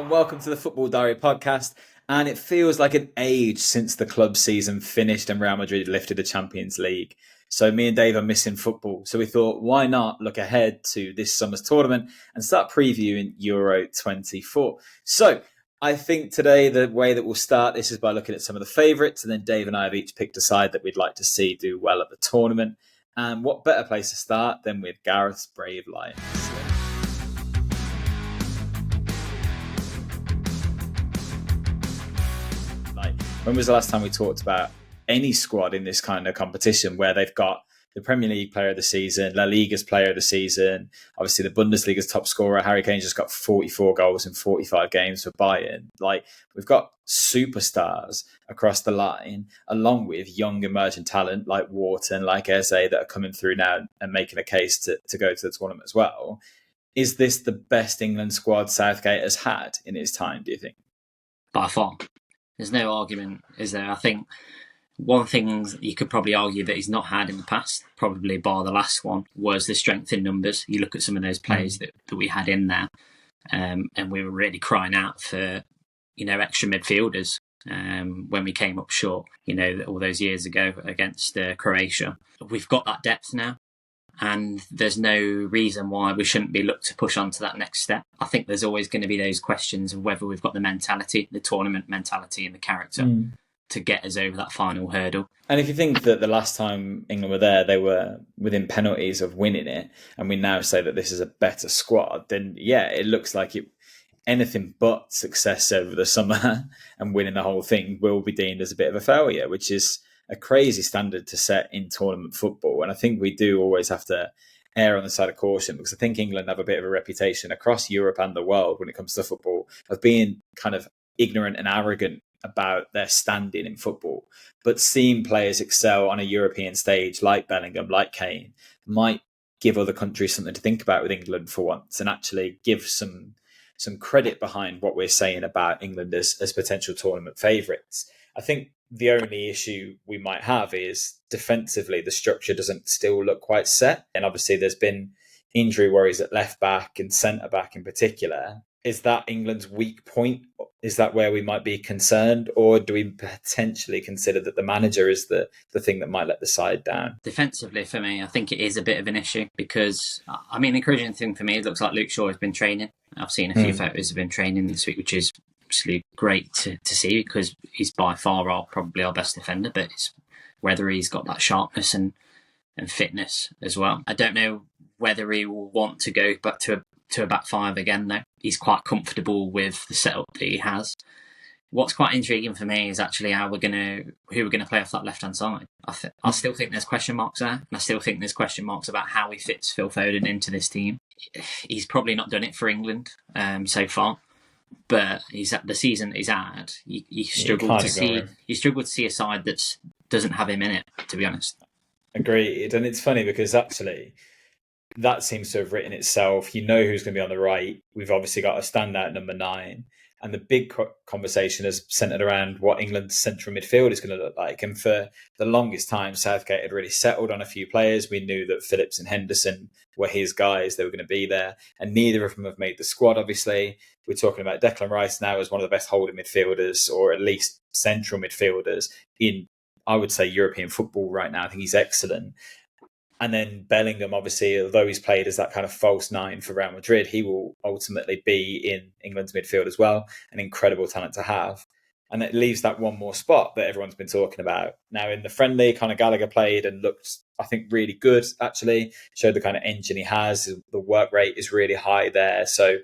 and welcome to the Football Diary podcast. And it feels like an age since the club season finished and Real Madrid lifted the Champions League. So me and Dave are missing football. So we thought, why not look ahead to this summer's tournament and start previewing Euro 24. So I think today the way that we'll start this is by looking at some of the favourites, and then Dave and I have each picked a side that we'd like to see do well at the tournament. And what better place to start than with Gareth's Brave Lions? When was the last time we talked about any squad in this kind of competition where they've got the Premier League player of the season, La Liga's player of the season, obviously the Bundesliga's top scorer, Harry Kane just got 44 goals in 45 games for Bayern. Like, we've got superstars across the line, along with young emerging talent like Wharton, like Eze, that are coming through now and making a case to go to the tournament as well. Is this the best England squad Southgate has had in his time, do you think? By far. There's no argument, is there? I think one thing you could probably argue that he's not had in the past, probably bar the last one, was the strength in numbers. You look at some of those players that we had in there, and we were really crying out for, extra midfielders when we came up short, all those years ago against Croatia. We've got that depth now, and there's no reason why we shouldn't be looked to push on to that next step. I think there's always going to be those questions of whether we've got the mentality, the tournament mentality and the character to get us over that final hurdle. And if you think that the last time England were there, they were within penalties of winning it, and we now say that this is a better squad, then yeah, it looks like anything but success over the summer and winning the whole thing will be deemed as a bit of a failure, which is a crazy standard to set in tournament football. And I think we do always have to err on the side of caution, because I think England have a bit of a reputation across Europe and the world when it comes to football of being kind of ignorant and arrogant about their standing in football. But seeing players excel on a European stage like Bellingham, like Kane, might give other countries something to think about with England for once, and actually give some credit behind what we're saying about England as potential tournament favourites. I think the only issue we might have is defensively, the structure doesn't still look quite set. And obviously there's been injury worries at left back and centre back in particular. Is that England's weak point? Is that where we might be concerned? Or do we potentially consider that the manager is the thing that might let the side down? Defensively, for me, I think it is a bit of an issue because, the encouraging thing for me, it looks like Luke Shaw has been training. I've seen a few photos of him training this week, which is absolutely great to see, because he's by far probably our best defender, but it's whether he's got that sharpness and fitness as well. I don't know whether he will want to go back to a back five again, though. He's quite comfortable with the setup that he has. What's quite intriguing for me is actually who we're going to play off that left-hand side. I still think there's question marks there, and I still think there's question marks about how he fits Phil Foden into this team. He's probably not done it for England so far, but the season he's had, you struggle to see a side that doesn't have him in it, to be honest. Agreed. And it's funny because actually that seems to have written itself. You know who's going to be on the right. We've obviously got a standout number 9. And the big conversation is centred around what England's central midfield is going to look like. And for the longest time, Southgate had really settled on a few players. We knew that Phillips and Henderson were his guys. They were going to be there. And neither of them have made the squad, obviously. We're talking about Declan Rice now as one of the best holding midfielders, or at least central midfielders in, I would say, European football right now. I think he's excellent. And then Bellingham, obviously, although he's played as that kind of false 9 for Real Madrid, he will ultimately be in England's midfield as well. An incredible talent to have. And it leaves that one more spot that everyone's been talking about. Now, in the friendly, Conor Gallagher played and looked, I think, really good, actually. Showed the kind of engine he has. The work rate is really high there. So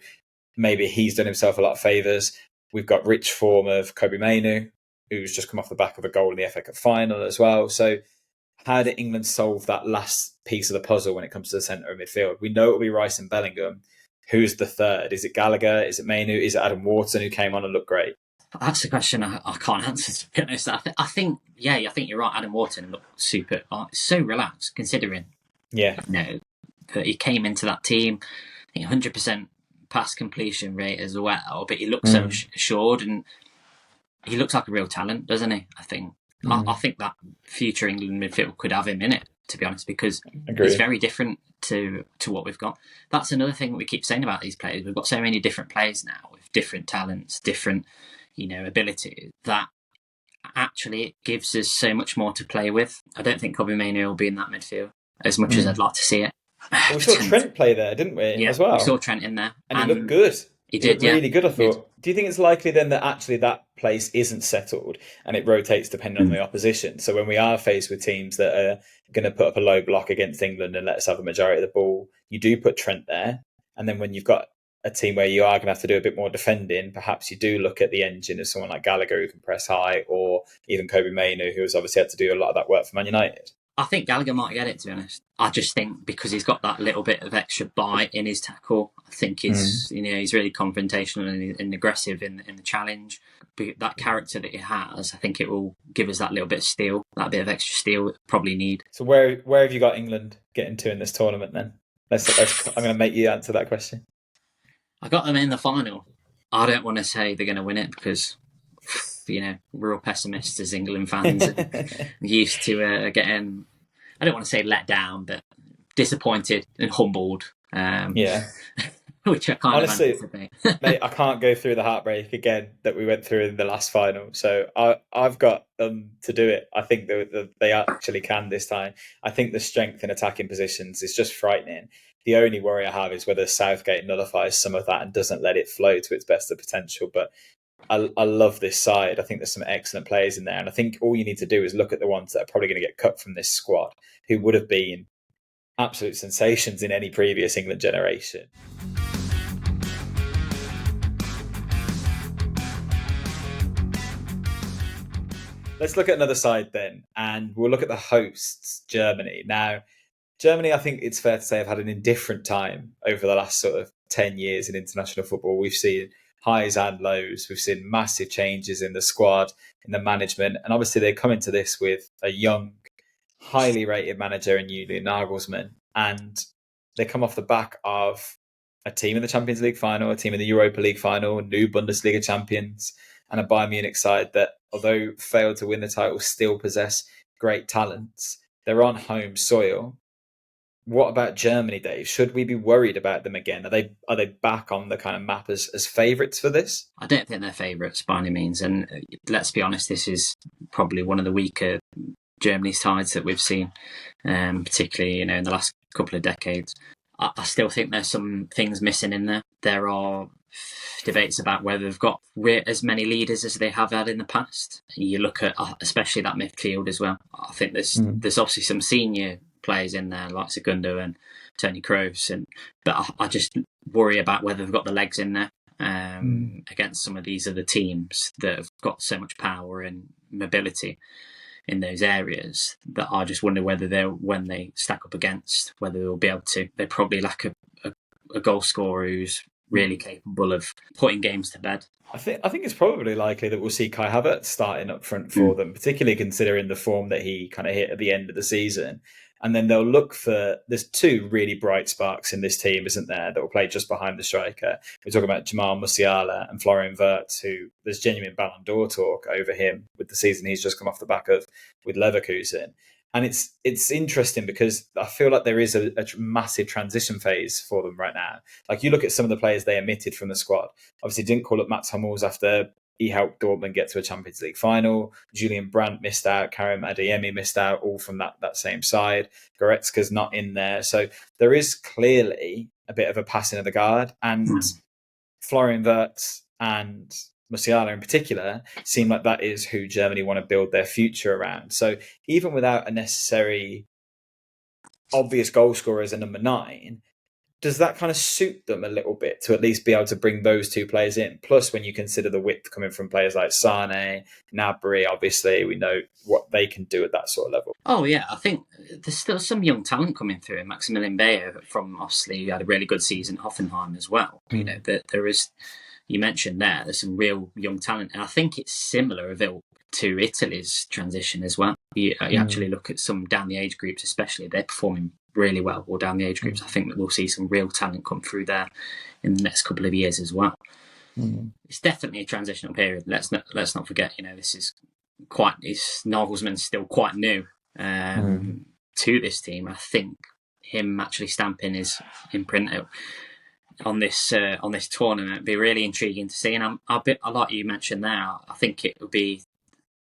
maybe he's done himself a lot of favours. We've got rich form of Kobe Mainoo, who's just come off the back of a goal in the FA Cup final as well. So how did England solve that last piece of the puzzle when it comes to the centre of midfield? We know it will be Rice and Bellingham. Who's the third? Is it Gallagher? Is it Mainoo? Is it Adam Wharton, who came on and looked great? That's a question I can't answer, to be honest. I think you're right. Adam Wharton looked super. So relaxed, considering. Yeah. That he came into that team, I think 100% pass completion rate as well, but he looks so assured, and he looks like a real talent, doesn't he? I think. I think that future England midfield could have him in it, to be honest, because it's very different to what we've got. That's another thing we keep saying about these players. We've got so many different players now with different talents, different, ability, that actually it gives us so much more to play with. I don't think Kobbie Mainoo will be in that midfield as much as I'd like to see it. Well, we saw Trent play there, didn't we, as well? We saw Trent in there. And he looked good. He looked did, really good, I thought. Do you think it's likely then that actually that place isn't settled and it rotates depending on the opposition? So when we are faced with teams that are going to put up a low block against England and let us have a majority of the ball, you do put Trent there. And then when you've got a team where you are going to have to do a bit more defending, perhaps you do look at the engine of someone like Gallagher who can press high, or even Kobbie Mainoo, who has obviously had to do a lot of that work for Man United. I think Gallagher might get it, to be honest. I just think because he's got that little bit of extra bite in his tackle, I think he's really confrontational and aggressive in the challenge. But that character that he has, I think it will give us that little bit of steel, that bit of extra steel we probably need. So where have you got England getting to in this tournament then? I'm going to make you answer that question. I got them in the final. I don't want to say they're going to win it because, we're all pessimists as England fans. Used to getting, I don't want to say let down, but disappointed and humbled. Which I kind honestly, of anticipate. Mate, I can't go through the heartbreak again that we went through in the last final. So I've got them to do it. I think they actually can this time. I think the strength in attacking positions is just frightening. The only worry I have is whether Southgate nullifies some of that and doesn't let it flow to its best of potential. But I love this side. I think there's some excellent players in there. And I think all you need to do is look at the ones that are probably going to get cut from this squad, who would have been absolute sensations in any previous England generation. Let's look at another side then, and we'll look at the hosts, Germany. Now, Germany, I think it's fair to say, have had an indifferent time over the last sort of 10 years in international football. We've seen highs and lows. We've seen massive changes in the squad, in the management. And obviously they come into this with a young, highly rated manager in Julian Nagelsmann. And they come off the back of a team in the Champions League final, a team in the Europa League final, new Bundesliga champions, and a Bayern Munich side that, although failed to win the title, still possess great talents. They're on home soil. What about Germany, Dave? Should we be worried about them again? Are they back on the kind of map as favourites for this? I don't think they're favourites by any means. And let's be honest, this is probably one of the weaker Germany sides that we've seen, particularly in the last couple of decades. I still think there's some things missing in there. There are debates about whether they've got as many leaders as they have had in the past. You look at especially that midfield as well. I think there's obviously some senior players in there like Segundo and Toni Kroos, but I just worry about whether they've got the legs in there against some of these other teams that have got so much power and mobility in those areas that I just wonder whether when they stack up against, whether they'll be able to. They probably lack a goal scorer who's really capable of putting games to bed. I think it's probably likely that we'll see Kai Havertz starting up front for them, particularly considering the form that he kind of hit at the end of the season. And then they'll look for, there's two really bright sparks in this team, isn't there, that will play just behind the striker. We're talking about Jamal Musiala and Florian Wirtz, who there's genuine Ballon d'Or talk over him with the season he's just come off the back of with Leverkusen. And it's interesting because I feel like there is a massive transition phase for them right now. Like you look at some of the players they omitted from the squad. Obviously didn't call up Mats Hummels after he helped Dortmund get to a Champions League final. Julian Brandt missed out. Karim Adeyemi missed out, all from that same side. Goretzka's not in there. So there is clearly a bit of a passing of the guard. And Florian Wirtz and Musiala in particular seem like that is who Germany want to build their future around. So even without a necessary obvious goal scorer as a number 9, does that kind of suit them a little bit to at least be able to bring those two players in? Plus, when you consider the width coming from players like Sane, Gnabry, obviously, we know what they can do at that sort of level. Oh, yeah. I think there's still some young talent coming through. Maximilian Bayer from, obviously, had a really good season at Hoffenheim as well. There is, you mentioned there's some real young talent. And I think it's similar to Italy's transition as well. You actually look at some down the age groups, especially, they're performing really well, or down the age groups. I think that we'll see some real talent come through there in the next couple of years as well. It's definitely a transitional period. Let's not forget, this is Nagelsmann's still quite new to this team. I think him actually stamping his imprint on this tournament. It'd be really intriguing to see, and I like you mentioned there. I think it would be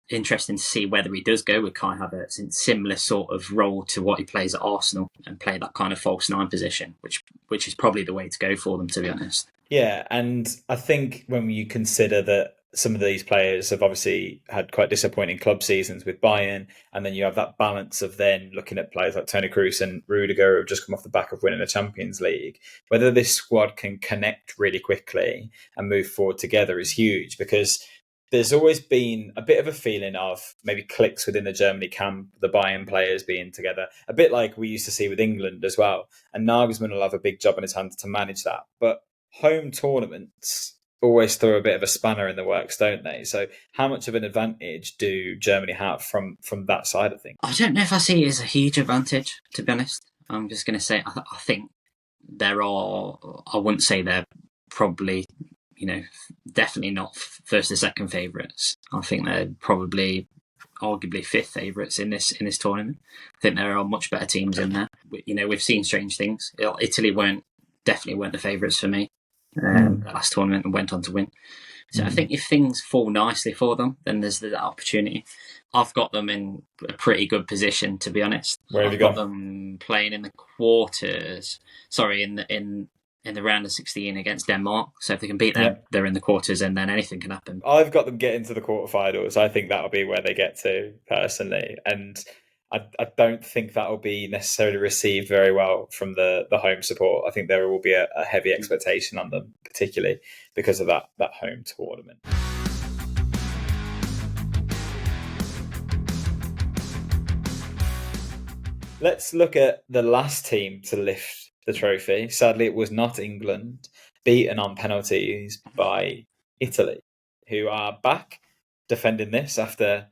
interesting to see whether he does go with Kai Havertz in similar sort of role to what he plays at Arsenal and play that kind of false nine position, which is probably the way to go for them, to be honest. Yeah, and I think when you consider that some of these players have obviously had quite disappointing club seasons with Bayern, and then you have that balance of then looking at players like Toni Kroos and Rudiger who have just come off the back of winning the Champions League, whether this squad can connect really quickly and move forward together is huge, because there's always been a bit of a feeling of maybe cliques within the Germany camp, the Bayern players being together, a bit like we used to see with England as well. And Nagelsmann will have a big job in his hands to manage that. But home tournaments always throw a bit of a spanner in the works, don't they? So how much of an advantage do Germany have from that side of things? I don't know if I see it as a huge advantage, to be honest. I'm just going to say I think there are. I wouldn't say they're probably, definitely not first or second favourites. I think they're probably arguably fifth favourites in this tournament. I think there are much better teams in there. We've seen strange things. Italy definitely weren't the favourites for me last tournament and went on to win. So I think if things fall nicely for them, then there's that opportunity. I've got them in a pretty good position, to be honest. Where have I've you got got them playing in the quarters. Sorry, in the round of 16 against Denmark. So if they can beat them, they're in the quarters, and then anything can happen. I've got them getting to the quarterfinals. I think that'll be where they get to, personally. And I don't think that'll be necessarily received very well from the home support. I think there will be a heavy expectation on them, particularly because of that home tournament. Let's look at the last team to lift the trophy. Sadly, it was not England, beaten on penalties by Italy, who are back defending this after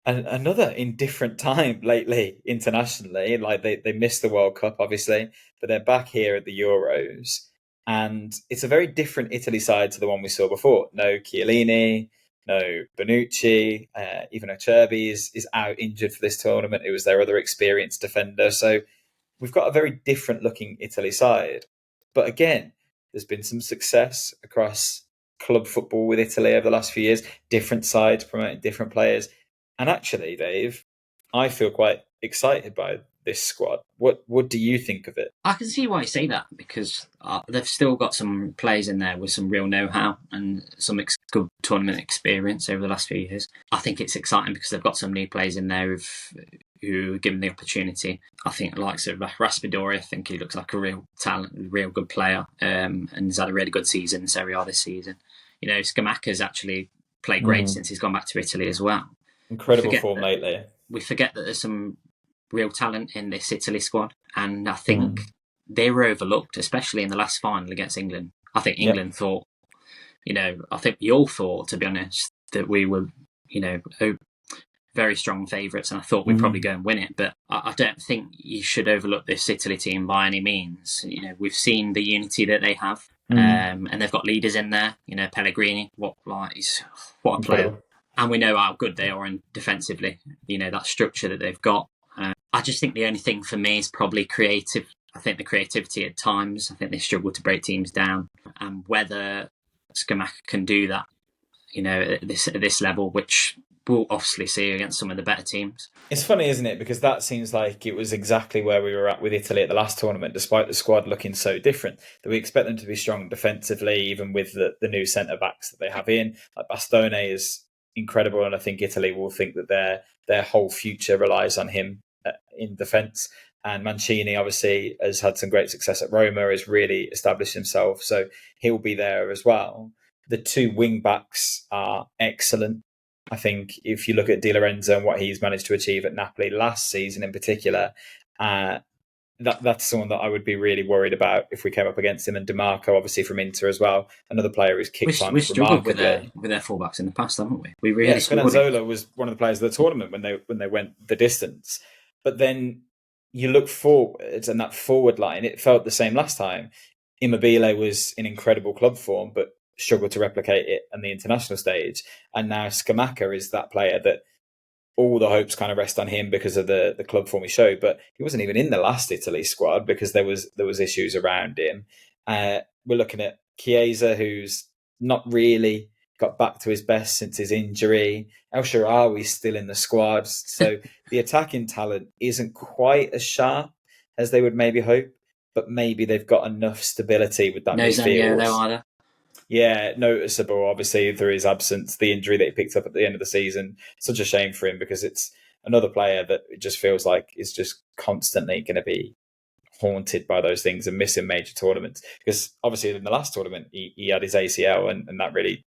another indifferent time lately internationally. Like they missed the World Cup, obviously, but they're back here at the Euros. And it's a very different Italy side to the one we saw before. No Chiellini, no Bonucci, even Acerbi is out injured for this tournament. It was their other experienced defender. So we've got a very different looking Italy side. But again, there's been some success across club football with Italy over the last few years, different sides promoting different players. And actually, Dave, I feel quite excited by this squad. What do you think of it? I can see why you say that, because they've still got some players in there with some real know-how and some good tournament experience over the last few years. I think it's exciting because they've got some new players in there who are given the opportunity. I think the likes of Raspadori, I think he looks like a real talent, real good player, and he's had a really good season in Serie A this season. Scamacca's actually played great since he's gone back to Italy as well. Incredible form lately. We forget that there's some real talent in this Italy squad, and I think they were overlooked, especially in the last final against England. I think England thought, I think we all thought, to be honest, that we were, very strong favourites, and I thought we'd probably go and win it. But I don't think you should overlook this Italy team by any means. We've seen the unity that they have, and they've got leaders in there. Pellegrini, what a player. And we know how good they are defensively, that structure that they've got. I just think the only thing for me is probably creative. I think the creativity at times, I think they struggle to break teams down. And whether Scamacca can do that, at this level, which we'll obviously see against some of the better teams. It's funny, isn't it? Because that seems like it was exactly where we were at with Italy at the last tournament, despite the squad looking so different, that we expect them to be strong defensively, even with the new centre-backs that they have in. Like Bastone is incredible, and I think Italy will think that their whole future relies on him in defence. And Mancini obviously has had some great success at Roma, has really established himself, so he'll be there as well. The two wing backs are excellent. I think if you look at Di Lorenzo and what he's managed to achieve at Napoli last season in particular, that's someone that I would be really worried about if we came up against him. And DiMarco, obviously from Inter as well, another player who's kicked on struggled with their fullbacks in the past, haven't we? We really Spinazzola was one of the players of the tournament when they went the distance. But then you look forward, and that forward line, it felt the same last time. Immobile was in incredible club form, but struggled to replicate it on the international stage. And now Scamacca is that player that all the hopes kind of rest on him because of the club form he showed. But he wasn't even in the last Italy squad because there was issues around him. we're looking at Chiesa, who's not really got back to his best since his injury. El Shaarawy's still in the squad. So the attacking talent isn't quite as sharp as they would maybe hope, but maybe they've got enough stability with that No Zanio midfield. though either. Yeah, noticeable, obviously, through his absence, the injury that he picked up at the end of the season. Such a shame for him because it's another player that it just feels like is just constantly going to be haunted by those things and missing major tournaments. Because obviously in the last tournament, he had his ACL and that really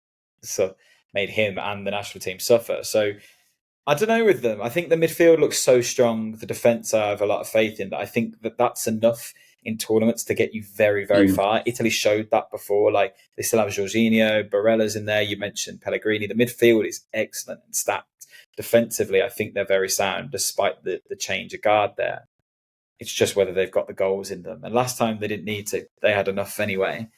made him and the national team suffer. So I don't know with them. I think the midfield looks so strong. The defence I have a lot of faith in that I think that that's enough in tournaments to get you very, very far. Italy showed that before. Like they still have Jorginho, Barella's in there. You mentioned Pellegrini. The midfield is excellent and stacked. Defensively, I think they're very sound despite the change of guard there. It's just whether they've got the goals in them. And last time they didn't need to. They had enough anyway.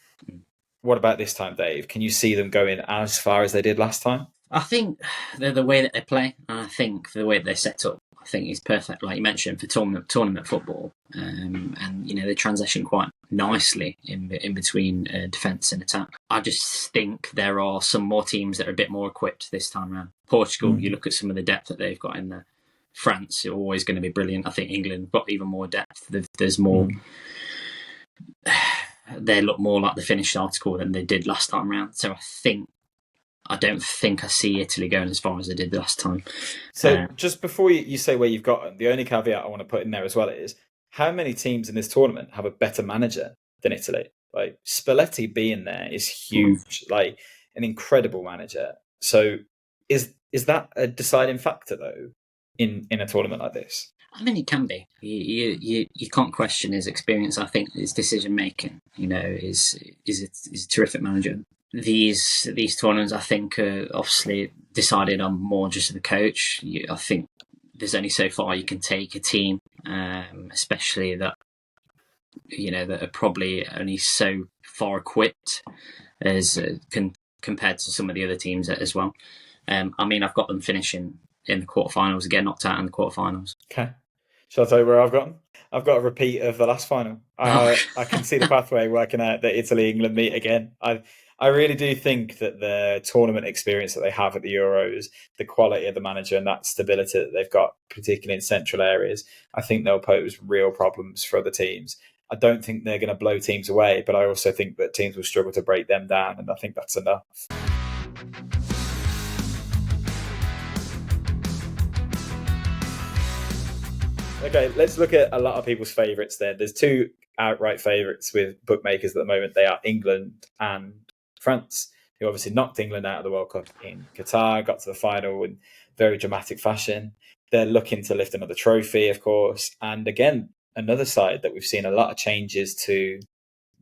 What about this time, Dave? Can you see them going as far as they did last time? I think the way that they play, and I think the way that they set up, I think is perfect, like you mentioned, for tournament football. And they transition quite nicely in between defence and attack. I just think there are some more teams that are a bit more equipped this time around. Portugal, you look at some of the depth that they've got in there. France are always going to be brilliant. I think England got even more depth. There's more. They look more like the finished article than they did last time around. So I don't think I see Italy going as far as they did last time. So just before you say where you've got them, the only caveat I want to put in there as well is how many teams in this tournament have a better manager than Italy? Like Spalletti being there is huge, like an incredible manager. So is that a deciding factor though in a tournament like this? I mean, it can be. You can't question his experience. I think his decision making, is a terrific manager. These tournaments, I think, are obviously decided on more just the coach. I think there's only so far you can take a team, especially that that are probably only so far equipped as compared to some of the other teams as well. I mean, I've got them finishing in the quarterfinals again, knocked out in the quarterfinals. Okay. Shall I tell you where I've got them? I've got a repeat of the last final. I can see the pathway working out that Italy-England meet again. I really do think that the tournament experience that they have at the Euros, the quality of the manager and that stability that they've got, particularly in central areas, I think they'll pose real problems for other teams. I don't think they're going to blow teams away, but I also think that teams will struggle to break them down, and I think that's enough. Okay, let's look at a lot of people's favourites then. There's two outright favourites with bookmakers at the moment. They are England and France, who obviously knocked England out of the World Cup in Qatar, got to the final in very dramatic fashion. They're looking to lift another trophy, of course. And again, another side that we've seen a lot of changes to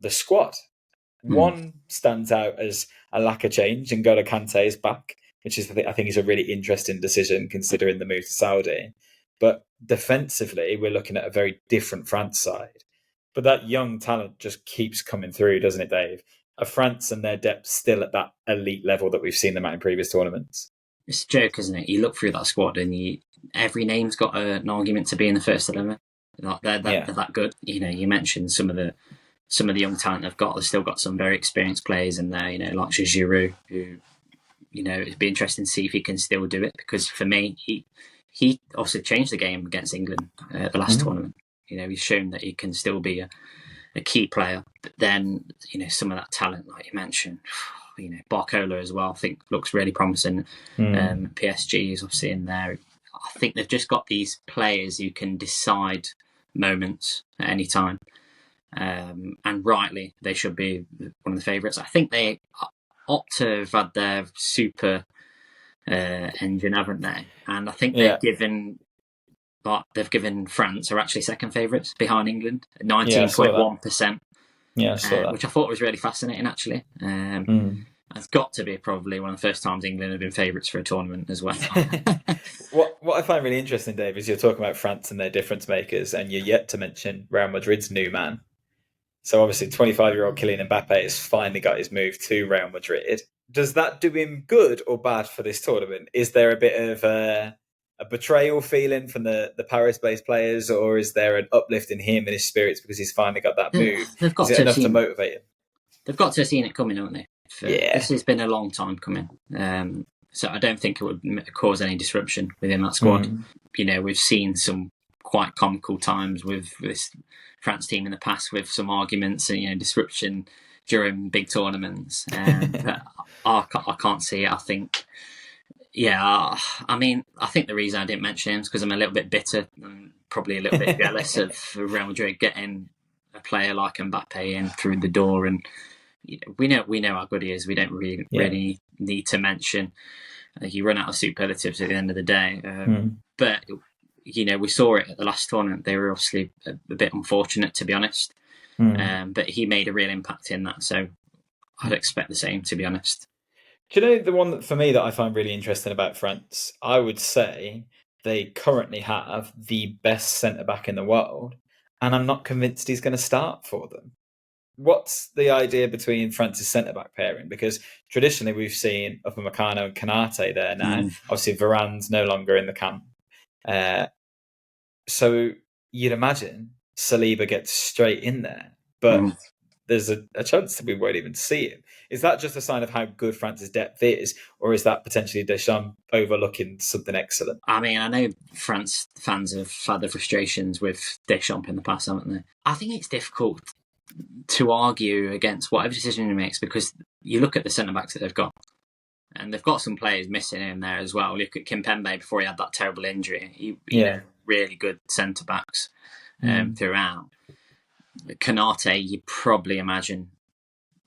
the squad. One stands out as a lack of change, and N'Golo Kante is back, which is, I think, is a really interesting decision considering the move to Saudi. But defensively, we're looking at a very different France side. But that young talent just keeps coming through, doesn't it, Dave? Are France and their depth still at that elite level that we've seen them at in previous tournaments? It's a joke, isn't it? You look through that squad and every name's got an argument to be in the first 11. They're that good. You mentioned some of the young talent they've got. They've still got some very experienced players in there, like Giroud, who, it'd be interesting to see if he can still do it. Because for me, he also changed the game against England at the last tournament. He's shown that he can still be a key player. But then, some of that talent, like you mentioned, Barcola as well, I think looks really promising. PSG is obviously in there. I think they've just got these players who can decide moments at any time. And rightly, they should be one of the favourites. I think they ought to have had their super engine, haven't they? And I think they've given France are actually second favourites behind England, 19.1%. Yeah, I saw that. Which I thought was really fascinating, actually. It's got to be probably one of the first times England have been favourites for a tournament as well. What I find really interesting, Dave, is you're talking about France and their difference makers, and you're yet to mention Real Madrid's new man. So obviously 25-year-old Kylian Mbappé has finally got his move to Real Madrid. Does that do him good or bad for this tournament? Is there a bit of a betrayal feeling from the Paris-based players, or is there an uplift in him and his spirits because he's finally got that move? Is it enough to motivate him? they've got to have seen it coming, haven't they? Yeah. This has been a long time coming. So I don't think it would cause any disruption within that squad. We've seen some quite comical times with this France team in the past, with some arguments and disruption during big tournaments. But I can't see it. I think, I think the reason I didn't mention him is because I'm a little bit bitter and probably a little bit jealous of Real Madrid getting a player like Mbappé in through the door, and we know how good he is. We don't really need to mention. You run out of superlatives at the end of the day. But we saw it at the last tournament. They were obviously a bit unfortunate, to be honest. But he made a real impact in that, so I'd expect the same, to be honest. Do you know the one that, for me, that I find really interesting about France? I would say they currently have the best centre-back in the world, and I'm not convinced he's going to start for them. What's the idea between France's centre-back pairing? Because traditionally we've seen Upamecano and Konate there now. Obviously Varane's no longer in the camp. So you'd imagine Saliba gets straight in there, but there's a chance that we won't even see him. Is that just a sign of how good France's depth is, or is that potentially Deschamps overlooking something excellent? I mean, I know France fans have had the frustrations with Deschamps in the past, haven't they? I think it's difficult to argue against whatever decision he makes, because you look at the centre-backs that they've got, and they've got some players missing in there as well. Look at Kimpembe before he had that terrible injury. He really good centre-backs throughout. Konate, you probably imagine,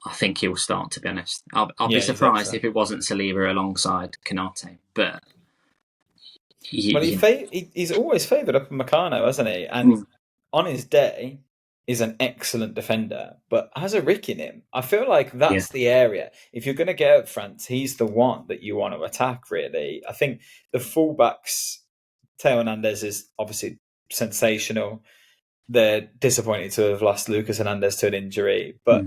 I think he'll start, to be honest. I'll be surprised if it wasn't Saliba alongside Konate. But he's always favoured Upamecano, hasn't he? And on his day, is an excellent defender, but has a rick in him. I feel like that's the area. If you're going to get out France, he's the one that you want to attack, really. I think the fullbacks, Theo Hernandez is obviously sensational. They're disappointed to have lost Lucas Hernandez to an injury, but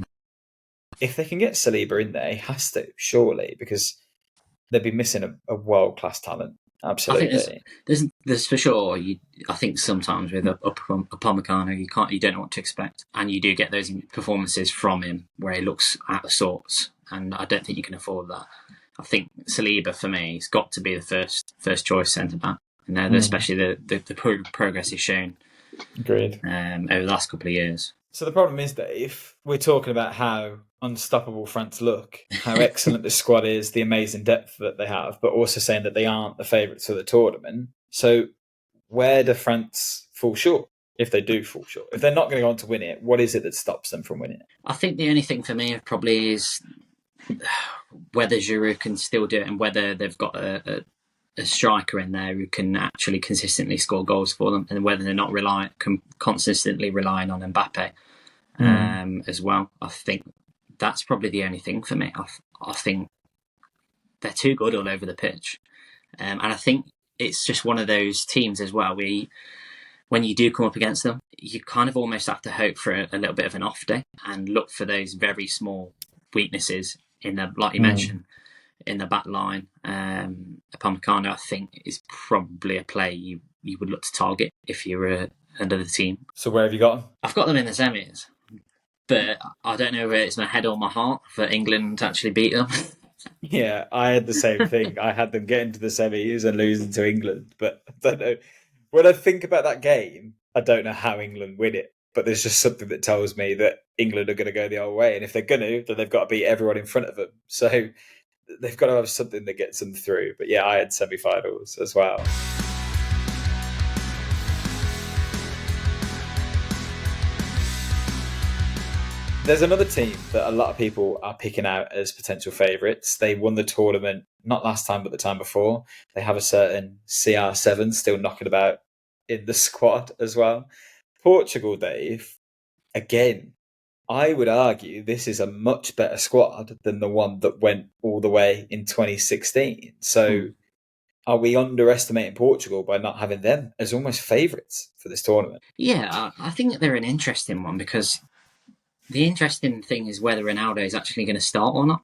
if they can get Saliba in there, he has to, surely, because they'd be missing a world-class talent. Absolutely. I think there's for sure. I think sometimes with Upamecano, you don't know what to expect, and you do get those performances from him where he looks out of sorts, and I don't think you can afford that. I think Saliba, for me, has got to be the first choice centre back, especially the progress he's shown. Agreed. Over the last couple of years. So the problem is that if we're talking about how unstoppable France look, how excellent the squad is, the amazing depth that they have, but also saying that they aren't the favourites for the tournament. So where do France fall short, if they do fall short? If they're not going to go on to win it, what is it that stops them from winning it? I think the only thing for me probably is whether Giroud can still do it, and whether they've got a striker in there who can actually consistently score goals for them, and whether they're not consistently relying on Mbappé as well. I think that's probably the only thing for me. I think they're too good all over the pitch, and I think it's just one of those teams as well where when you do come up against them, you kind of almost have to hope for a little bit of an off day and look for those very small weaknesses in the, like you mentioned, in the back line. Upamecano, I think, is probably a play you would look to target if you're under the team. So where have you got them? I've got them in the semis, but I don't know whether it's my head or my heart for England to actually beat them. Yeah, I had the same thing. I had them getting to the semis and losing to England, but I don't know. When I think about that game, I don't know how England win it, but there's just something that tells me that England are going to go the other way, and if they're going to, then they've got to beat everyone in front of them. So they've got to have something that gets them through. But yeah, I had semi-finals as well. There's another team that a lot of people are picking out as potential favourites. They won the tournament, not last time, but the time before. They have a certain CR7 still knocking about in the squad as well. Portugal, Dave, again, I would argue this is a much better squad than the one that went all the way in 2016. So are we underestimating Portugal by not having them as almost favourites for this tournament? Yeah, I think they're an interesting one, because the interesting thing is whether Ronaldo is actually going to start or not.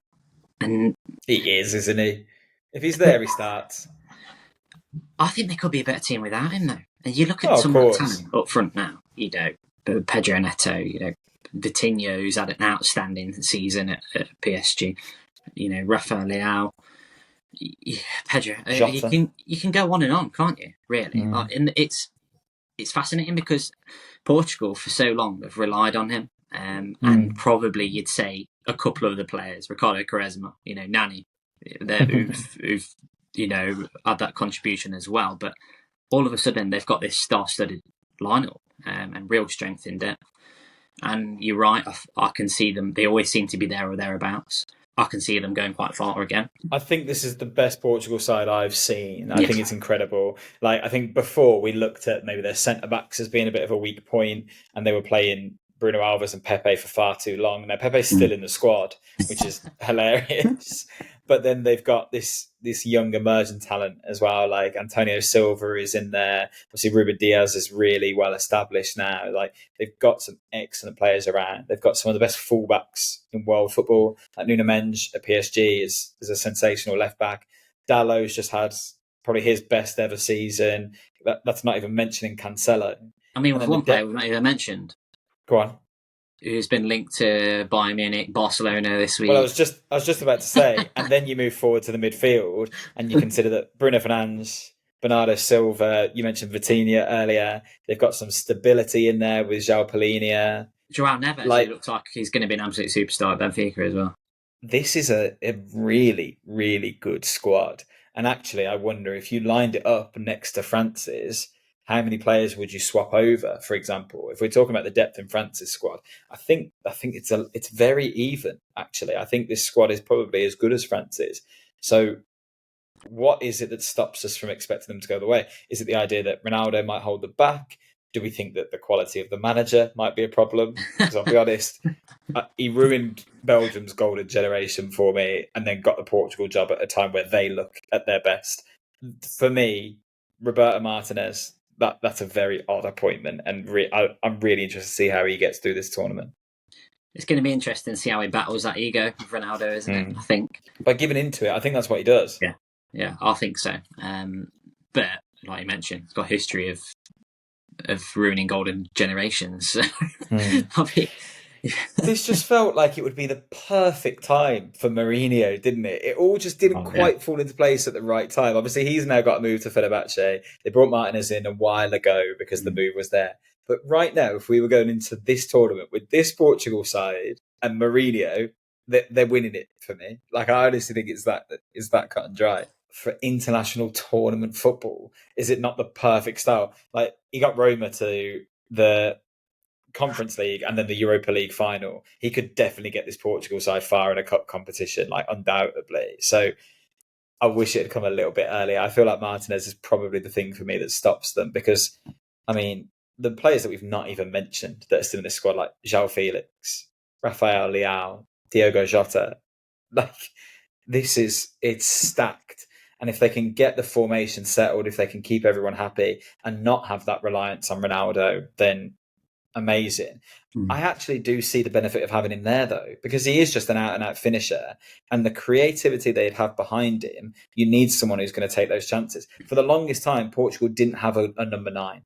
And he is, isn't he? If he's there, he starts. I think they could be a better team without him, though. And you look at some of the talent up front now, Pedro Neto, Coutinho, who's had an outstanding season at PSG. Rafael Leao, Pedro. You can go on and on, can't you? Really, and it's fascinating because Portugal for so long have relied on him, and probably you'd say a couple of the players, Ricardo Quaresma, Nani, who've had that contribution as well. But all of a sudden they've got this star-studded lineup and real strength in depth. And you're right, I can see them. They always seem to be there or thereabouts. I can see them going quite far again. I think this is the best Portugal side I've seen. I think it's incredible. I think before we looked at maybe their centre-backs as being a bit of a weak point, and they were playing Bruno Alves and Pepe for far too long. Now Pepe's still in the squad, which is hilarious. But then they've got this young emerging talent as well. Like Antonio Silva is in there. Obviously, Ruben Diaz is really well established now. They've got some excellent players around. They've got some of the best fullbacks in world football. Like Nuno Mendes at PSG is a sensational left back. Dalot's just had probably his best ever season. That's not even mentioning Cancelo. I mean, with one player we've not even mentioned. Go on. Who's been linked to Bayern Munich, Barcelona this week? Well, I was just about to say, and then you move forward to the midfield, and you consider that Bruno Fernandes, Bernardo Silva, you mentioned Vitinha earlier. They've got some stability in there with João Palhinha. João Neves, looks like he's going to be an absolute superstar at Benfica as well. This is a really, really good squad. And actually, I wonder if you lined it up next to France's, how many players would you swap over? For example, if we're talking about the depth in France's squad, I think it's very even. Actually, I think this squad is probably as good as France's. So, what is it that stops us from expecting them to go the way? Is it the idea that Ronaldo might hold the back? Do we think that the quality of the manager might be a problem? Because I'll be honest, he ruined Belgium's golden generation for me, and then got the Portugal job at a time where they look at their best. For me, Roberto Martinez. That's a very odd appointment, and I'm really interested to see how he gets through this tournament. It's going to be interesting to see how he battles that ego with Ronaldo, isn't it? I think by giving into it, I think that's what he does. Yeah, I think so. But like you mentioned, he's got a history of ruining golden generations. This just felt like it would be the perfect time for Mourinho, didn't it? It all just didn't quite fall into place at the right time. Obviously, he's now got a move to Fenerbahce. They brought Martinez in a while ago because the move was there. But right now, if we were going into this tournament with this Portugal side and Mourinho, they're winning it for me. I honestly think it's that cut and dry. For international tournament football, is it not the perfect style? He got Roma to the Conference League and then the Europa League final. He could definitely get this Portugal side far in a cup competition, undoubtedly. So I wish it had come a little bit earlier. I feel like Martinez is probably the thing for me that stops them because, the players that we've not even mentioned that are still in this squad, like João Felix, Rafael Leao, Diogo Jota, it's stacked. And if they can get the formation settled, if they can keep everyone happy and not have that reliance on Ronaldo, then amazing. I actually do see the benefit of having him there, though, because he is just an out-and-out finisher. And the creativity they'd have behind him, you need someone who's going to take those chances. For the longest time, Portugal didn't have a number 9.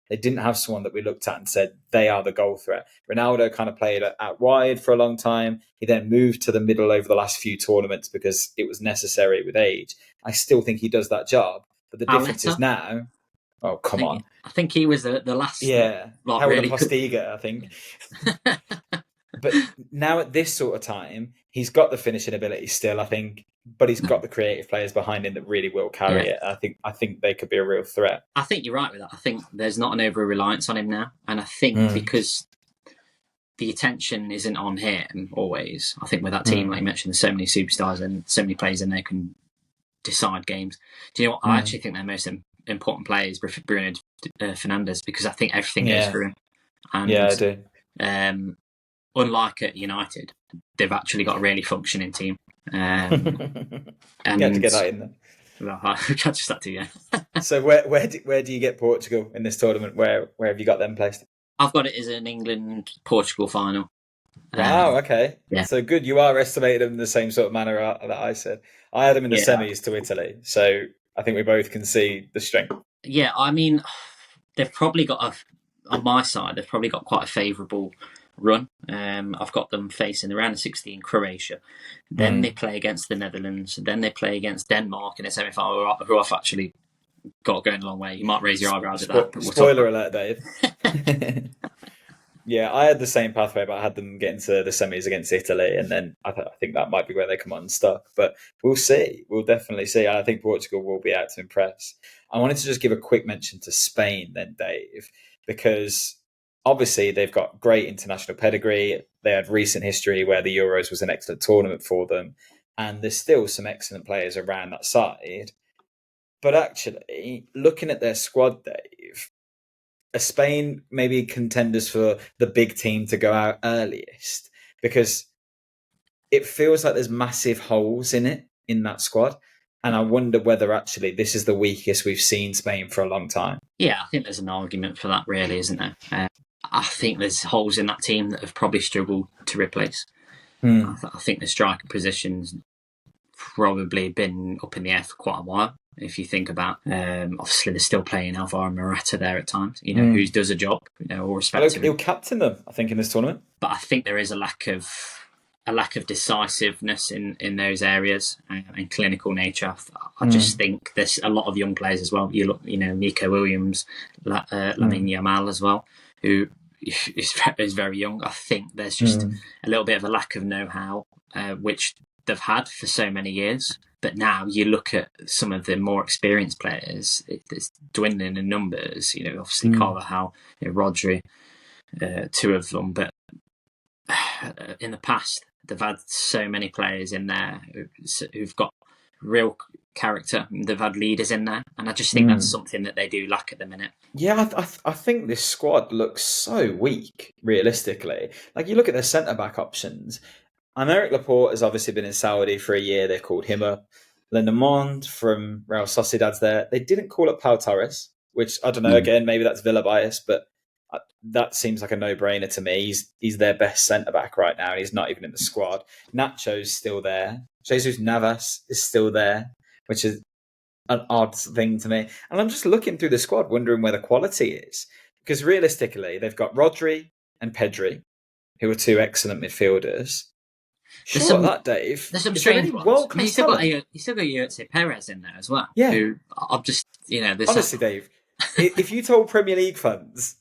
They didn't have someone that we looked at and said, they are the goal threat. Ronaldo kind of played out wide for a long time. He then moved to the middle over the last few tournaments because it was necessary with age. I still think he does that job. But the difference is now... Oh, come on. I think he was the last. Yeah. Howard Postiga, I think. But now at this sort of time, he's got the finishing ability still, I think, but he's got the creative players behind him that really will carry it. I think they could be a real threat. I think you're right with that. I think there's not an over-reliance on him now. And I think because the attention isn't on him always, I think with that team, like you mentioned, there's so many superstars and so many players in there can decide games. Do you know what? I actually think their most important player is Bruno Fernandes because I think everything goes through him. And, I do. Unlike at United, they've actually got a really functioning team. And you have to get that in there. Well, I can't just that to you. So where do you get Portugal in this tournament? Where have you got them placed? I've got it as an England-Portugal final. Wow, okay. Yeah. So good. You are estimating them in the same sort of manner that I said. I had them in the semis to Italy. So I think we both can see the strength. Yeah, they've probably got on my side, they've probably got quite a favourable run. I've got them facing the round of 16 Croatia. Then they play against the Netherlands. Then they play against Denmark in a semi-final, who I've actually got going a long way. You might raise your eyebrows at that. But Spoiler alert, Dave. Yeah, I had the same pathway, but I had them getting to the semis against Italy, and then I think that might be where they come unstuck. But we'll see. We'll definitely see. I think Portugal will be out to impress. I wanted to just give a quick mention to Spain then, Dave, because obviously they've got great international pedigree. They had recent history where the Euros was an excellent tournament for them, and there's still some excellent players around that side. But actually, looking at their squad, Dave, are Spain maybe contenders for the big team to go out earliest? Because it feels like there's massive holes in that squad. And I wonder whether actually this is the weakest we've seen Spain for a long time. Yeah, I think there's an argument for that, really, isn't there? I think there's holes in that team that have probably struggled to replace. I think the striker position's probably been up in the air for quite a while. If you think about, obviously they're still playing Alvaro Morata there at times, who does a job, all respect to him. He'll captain them, I think, in this tournament. But I think there is a lack of decisiveness in those areas and clinical nature. I just think there's a lot of young players as well. You look, Nico Williams, Lamine Yamal as well, who is very young. I think there's just a little bit of a lack of know-how, which they've had for so many years. But now you look at some of the more experienced players, it's dwindling in numbers. Obviously Carvajal, Rodri, two of them. But in the past, they've had so many players in there who've got real character. They've had leaders in there, and I just think that's something that they do lack at the minute. Yeah, I think this squad looks so weak, realistically. Like, you look at their centre-back options. Aymeric Laporte has obviously been in Saudi for a year. They called him up. Lenormand from Real Sociedad's there. They didn't call up Pau Torres, which, I don't know, again, maybe that's Villa bias, but that seems like a no-brainer to me. He's their best centre-back right now, and he's not even in the squad. Nacho's still there. Jesus Navas is still there, which is an odd thing to me. And I'm just looking through the squad, wondering where the quality is. Because realistically, they've got Rodri and Pedri, who are two excellent midfielders. Sure, that, Dave. There's some strange ones. You still got Yurtse Perez in there as well. Yeah. Who I'm just, honestly, Dave, if you told Premier League fans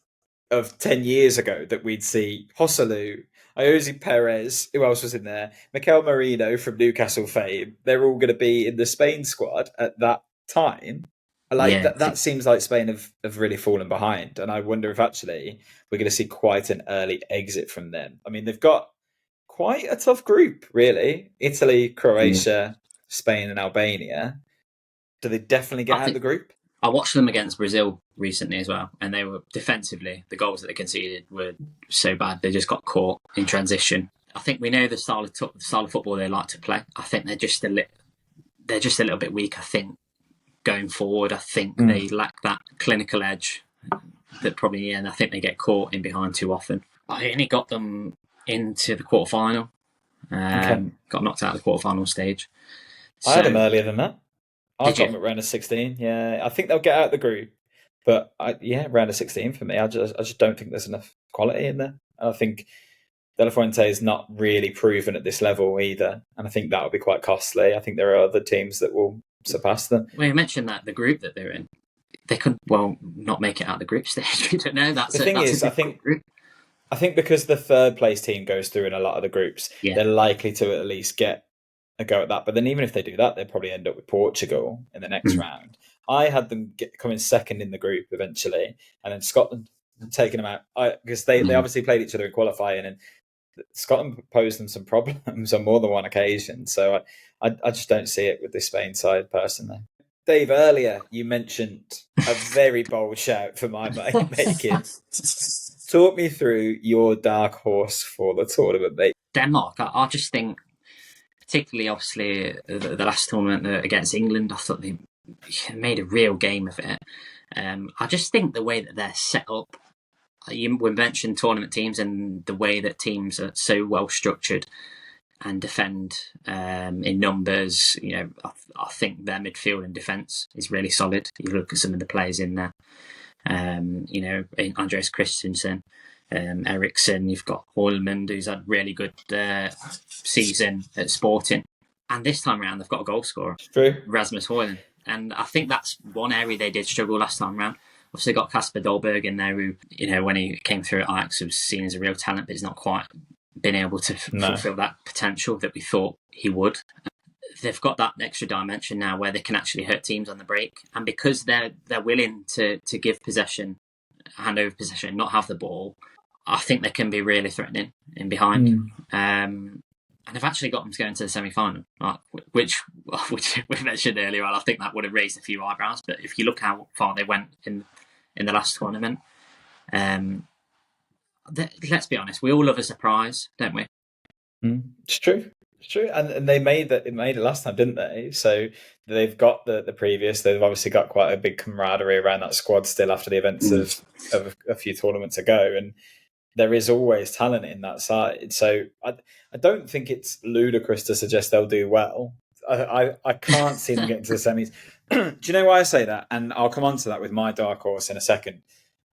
of 10 years ago that we'd see Joselu, Iosi Perez, who else was in there? Mikel Merino from Newcastle fame. They're all going to be in the Spain squad at that time. That seems like Spain have really fallen behind. And I wonder if actually we're going to see quite an early exit from them. I mean, they've got quite a tough group, really. Italy, Croatia, Spain and Albania. Do they definitely get out of the group? I watched them against Brazil recently as well, and they were defensively, the goals that they conceded were so bad. They just got caught in transition. I think we know the style of football they like to play. I think they're just a little bit weak. I think going forward, I think they lack that clinical edge that probably, and I think they get caught in behind too often. I only got them into the quarterfinal. Got knocked out of the quarterfinal stage. I had them earlier than that. I've got them at round of 16. Yeah, I think they'll get out of the group, but round of 16 for me. I just don't think there's enough quality in there. I think De La Fuente is not really proven at this level either, and I think that will be quite costly. I think there are other teams that will surpass them. Well, you mentioned that the group that they're in, they could not make it out of the group stage. We don't know. The thing is, I think because the third place team goes through in a lot of the groups, they're likely to at least get a go at that. But then even if they do that, they'll probably end up with Portugal in the next round. I had them coming second in the group eventually, and then Scotland taking them out because they obviously played each other in qualifying, and Scotland posed them some problems on more than one occasion. So I just don't see it with the Spain side personally. Dave, earlier you mentioned a very bold shout for my making. Talk me through your dark horse for the tournament, mate. Denmark. I just think, particularly obviously the last tournament against England, I thought they made a real game of it. I just think the way that they're set up, we mentioned tournament teams and the way that teams are so well structured and defend in numbers. I think their midfield and defence is really solid. You look at some of the players in there. Andreas Christensen, Ericsson, you've got Haaland, who's had really good season at Sporting. And this time around, they've got a goal scorer, Rasmus Højlund. And I think that's one area they did struggle last time around. Obviously, got Kasper Dolberg in there, who, when he came through at Ajax, was seen as a real talent, but he's not quite been able to fulfill that potential that we thought he would. They've got that extra dimension now where they can actually hurt teams on the break. And because they're willing to give possession, hand over possession, not have the ball, I think they can be really threatening in behind. And they've actually got them to go into the semi-final, which we mentioned earlier. I think that would have raised a few eyebrows. But if you look how far they went in the last tournament, let's be honest, we all love a surprise, don't we? It's true. It's true, and they made it last time, didn't they? So they've got the previous. They've obviously got quite a big camaraderie around that squad still after the events of a few tournaments ago, and there is always talent in that side. So I don't think it's ludicrous to suggest they'll do well. I can't see them getting to the semis. Do you know why I say that? And I'll come on to that with my dark horse in a second.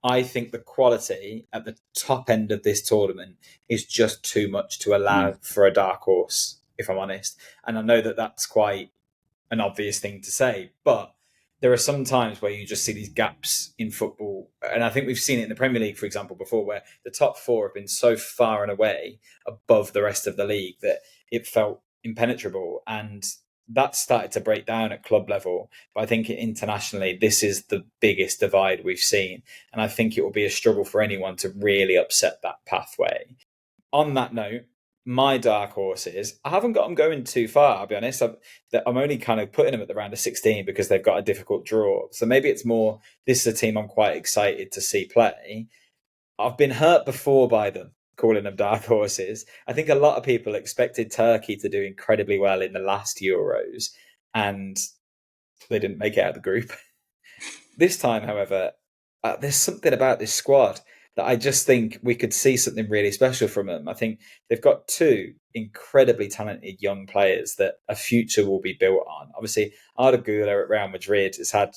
I think the quality at the top end of this tournament is just too much to allow for a dark horse, if I'm honest. And I know that that's quite an obvious thing to say, but there are some times where you just see these gaps in football. And I think we've seen it in the Premier League, for example, before, where the top four have been so far and away above the rest of the league that it felt impenetrable. And that started to break down at club level. But I think internationally, this is the biggest divide we've seen. And I think it will be a struggle for anyone to really upset that pathway. On that note, my dark horses, I haven't got them going too far, I'll be honest. I'm only kind of putting them at the round of 16 because they've got a difficult draw. So maybe it's more, this is a team I'm quite excited to see play. I've been hurt before by them, calling them dark horses. I think a lot of people expected Turkey to do incredibly well in the last Euros, and they didn't make it out of the group. This time, however, there's something about this squad that I just think we could see something really special from them. I think they've got two incredibly talented young players that a future will be built on. Obviously, Arda Güler at Real Madrid has had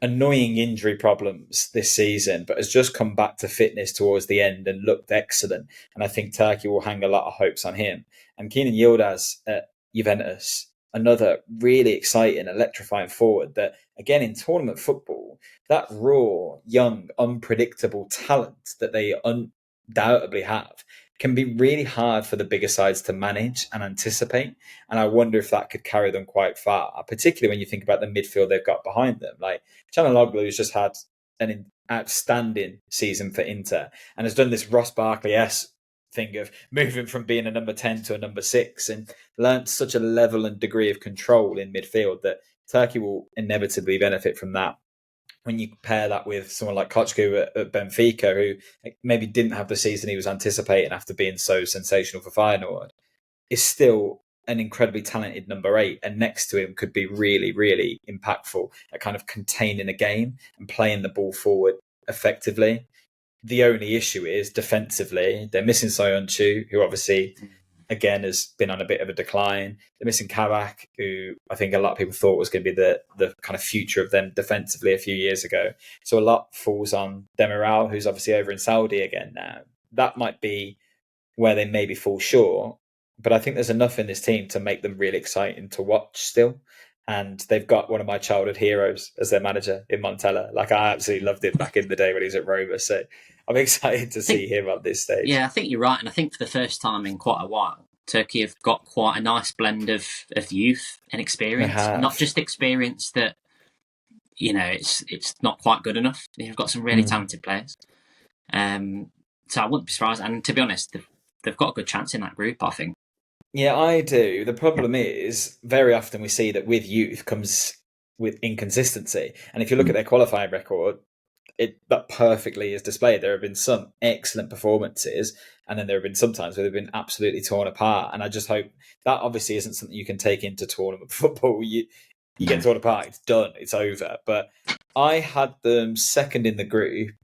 annoying injury problems this season, but has just come back to fitness towards the end and looked excellent. And I think Turkey will hang a lot of hopes on him. And Kenan Yildiz at Juventus, another really exciting, electrifying forward that, again, in tournament football, that raw, young, unpredictable talent that they undoubtedly have can be really hard for the bigger sides to manage and anticipate. And I wonder if that could carry them quite far, particularly when you think about the midfield they've got behind them. Like Çalhanoğlu has just had an outstanding season for Inter and has done this Ross Barkley-esque thing of moving from being a number 10 to a number 6 and learnt such a level and degree of control in midfield that Turkey will inevitably benefit from that. When you pair that with someone like Kochku at Benfica, who maybe didn't have the season he was anticipating after being so sensational for Feyenoord, is still an incredibly talented number 8, and next to him could be really, really impactful at kind of containing a game and playing the ball forward effectively. The only issue is defensively, they're missing Soyuncu, who obviously, again, has been on a bit of a decline. They're missing Kabak, who I think a lot of people thought was going to be the kind of future of them defensively a few years ago. So a lot falls on Demiral, who's obviously over in Saudi again now. That might be where they maybe fall short. But I think there's enough in this team to make them really exciting to watch still. And they've got one of my childhood heroes as their manager in Montella. Like, I absolutely loved him back in the day when he was at Roma. So I'm excited to see him at this stage. Yeah, I think you're right. And I think for the first time in quite a while, Turkey have got quite a nice blend of youth and experience. Not just experience that, it's not quite good enough. They've got some really talented players. So I wouldn't be surprised. And to be honest, they've got a good chance in that group, I think. Yeah, I do. The problem is, very often we see that with youth comes with inconsistency. And if you look at their qualifying record, that perfectly is displayed. There have been some excellent performances, and then there have been some times where they've been absolutely torn apart. And I just hope that obviously isn't something you can take into tournament football. You get torn apart, it's done, it's over. But I had them second in the group,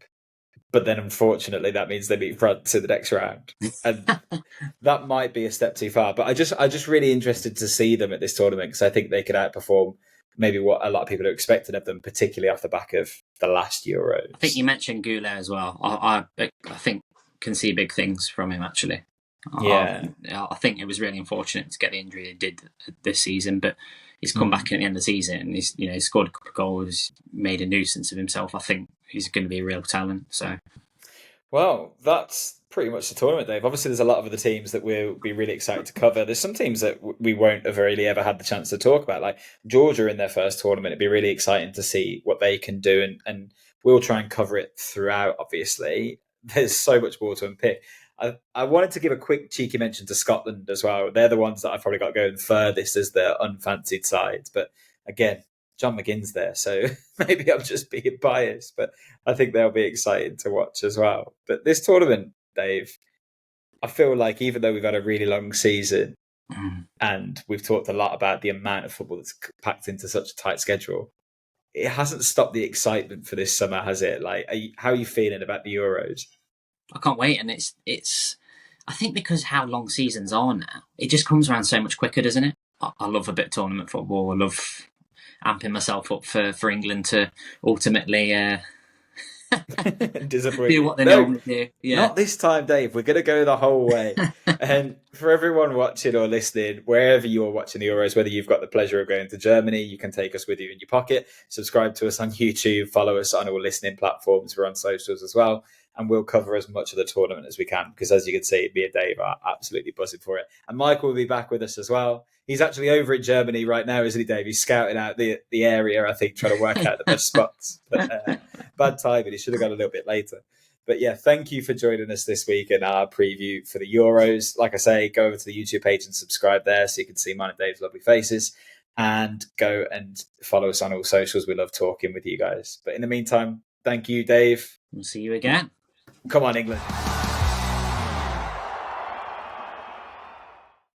but then unfortunately that means they beat France to the next round. And that might be a step too far. But I just really interested to see them at this tournament because I think they could outperform maybe what a lot of people are expecting of them, particularly off the back of the last Euros. I think you mentioned Goulet as well. I think can see big things from him actually. Yeah. I think it was really unfortunate to get the injury he did this season, but he's come back at the end of the season and he's scored a couple of goals, made a nuisance of himself. I think he's going to be a real talent. So, well, that's pretty much the tournament, Dave. Obviously, there's a lot of other teams that we'll be really excited to cover. There's some teams that we won't have really ever had the chance to talk about, like Georgia in their first tournament. It'd be really exciting to see what they can do, and we'll try and cover it throughout. Obviously, there's so much more to unpick. I wanted to give a quick cheeky mention to Scotland as well. They're the ones that I've probably got going furthest as the unfancied sides. But again, John McGinn's there, so maybe I'm just being biased, but I think they'll be exciting to watch as well. But this tournament, Dave, I feel like even though we've had a really long season and we've talked a lot about the amount of football that's packed into such a tight schedule, it hasn't stopped the excitement for this summer, has it? Like, how are you feeling about the Euros? I can't wait, and it's. I think because how long seasons are now, it just comes around so much quicker, doesn't it? I love a bit of tournament football. I love amping myself up for England to ultimately do what they normally do. Yeah. Not this time, Dave. We're going to go the whole way. And for everyone watching or listening, wherever you are watching the Euros, whether you've got the pleasure of going to Germany, you can take us with you in your pocket. Subscribe to us on YouTube. Follow us on all listening platforms. We're on socials as well. And we'll cover as much of the tournament as we can, because as you can see, me and Dave are absolutely buzzing for it. And Michael will be back with us as well. He's actually over in Germany right now, isn't he, Dave? He's scouting out the area, I think, trying to work out the best spots. But, bad timing. He should have gone a little bit later. But yeah, thank you for joining us this week in our preview for the Euros. Like I say, go over to the YouTube page and subscribe there so you can see mine and Dave's lovely faces. And go and follow us on all socials. We love talking with you guys. But in the meantime, thank you, Dave. We'll see you again. Come on, England.